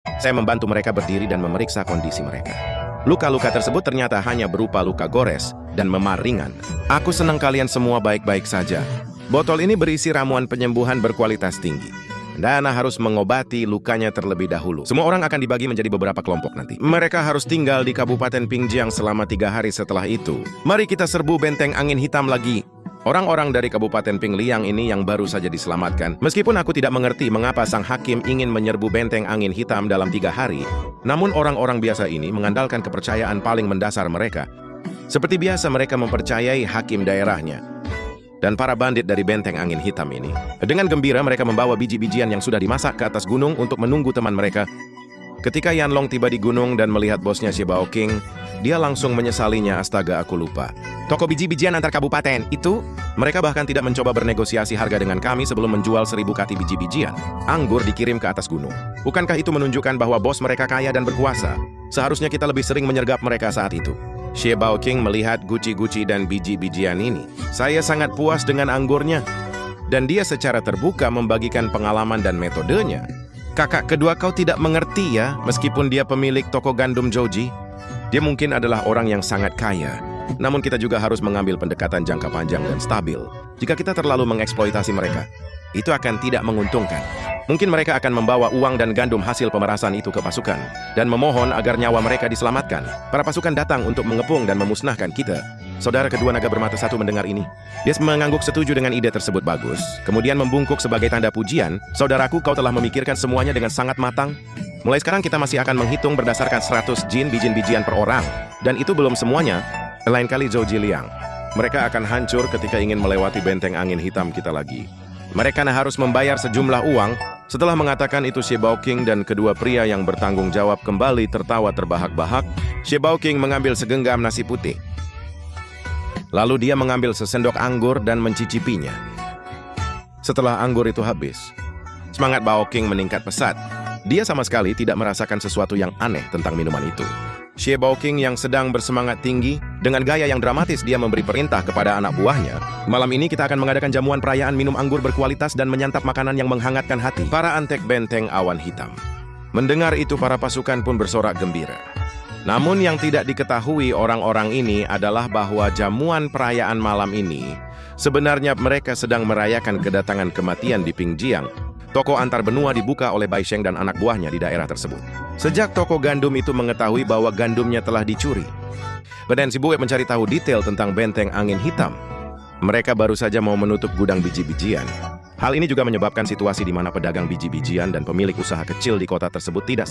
Saya membantu mereka berdiri dan memeriksa kondisi mereka. Luka-luka tersebut ternyata hanya berupa luka gores dan memar ringan. Aku senang kalian semua baik-baik saja. Botol ini berisi ramuan penyembuhan berkualitas tinggi. Dana harus mengobati lukanya terlebih dahulu. Semua orang akan dibagi menjadi beberapa kelompok nanti. Mereka harus tinggal di Kabupaten Pingjiang selama 3 hari setelah itu. Mari kita serbu benteng angin hitam lagi. Orang-orang dari Kabupaten Pingliang ini yang baru saja diselamatkan. Meskipun aku tidak mengerti mengapa sang hakim ingin menyerbu benteng angin hitam dalam 3 hari, namun orang-orang biasa ini mengandalkan kepercayaan paling mendasar mereka. Seperti biasa mereka mempercayai hakim daerahnya. Dan para bandit dari benteng angin hitam ini, dengan gembira mereka membawa biji-bijian yang sudah dimasak ke atas gunung untuk menunggu teman mereka. Ketika Yanlong tiba di gunung dan melihat bosnya Xiebao King, dia langsung menyesalinya. Astaga, aku lupa. Toko biji-bijian antar kabupaten, itu? Mereka bahkan tidak mencoba bernegosiasi harga dengan kami sebelum menjual 1000 kati biji-bijian. Anggur dikirim ke atas gunung. Bukankah itu menunjukkan bahwa bos mereka kaya dan berkuasa? Seharusnya kita lebih sering menyergap mereka saat itu. Xiebao King melihat guci-guci dan biji-bijian ini. Saya sangat puas dengan anggurnya. Dan dia secara terbuka membagikan pengalaman dan metodenya. Kakak kedua kau tidak mengerti ya, meskipun dia pemilik toko gandum Joji. Dia mungkin adalah orang yang sangat kaya. Namun kita juga harus mengambil pendekatan jangka panjang dan stabil. Jika kita terlalu mengeksploitasi mereka, itu akan tidak menguntungkan. Mungkin mereka akan membawa uang dan gandum hasil pemerasan itu ke pasukan dan memohon agar nyawa mereka diselamatkan. Para pasukan datang untuk mengepung dan memusnahkan kita. Saudara kedua naga bermata satu mendengar ini. Dia mengangguk setuju dengan ide tersebut bagus. Kemudian membungkuk sebagai tanda pujian. Saudaraku, kau telah memikirkan semuanya dengan sangat matang. Mulai sekarang kita masih akan menghitung berdasarkan 100 jin biji-bijian per orang. Dan itu belum semuanya. Lain kali Zhou Jiliang. Mereka akan hancur ketika ingin melewati benteng angin hitam kita lagi. Mereka harus membayar sejumlah uang. Setelah mengatakan itu, Xiebao King dan kedua pria yang bertanggung jawab kembali tertawa terbahak-bahak. Xiebao King mengambil segenggam nasi putih. Lalu dia mengambil sesendok anggur dan mencicipinya. Setelah anggur itu habis, semangat Bao King meningkat pesat. Dia sama sekali tidak merasakan sesuatu yang aneh tentang minuman itu. Xiebao King yang sedang bersemangat tinggi, dengan gaya yang dramatis dia memberi perintah kepada anak buahnya. Malam ini kita akan mengadakan jamuan perayaan minum anggur berkualitas dan menyantap makanan yang menghangatkan hati. Para antek benteng awan hitam. Mendengar itu para pasukan pun bersorak gembira. Namun yang tidak diketahui orang-orang ini adalah bahwa jamuan perayaan malam ini, sebenarnya mereka sedang merayakan kedatangan kematian di Pingjiang. Toko antar benua dibuka oleh Bai Sheng dan anak buahnya di daerah tersebut. Sejak toko gandum itu mengetahui bahwa gandumnya telah dicuri, Badan Sibue mencari tahu detail tentang benteng angin hitam. Mereka baru saja mau menutup gudang biji-bijian. Hal ini juga menyebabkan situasi di mana pedagang biji-bijian dan pemilik usaha kecil di kota tersebut tidak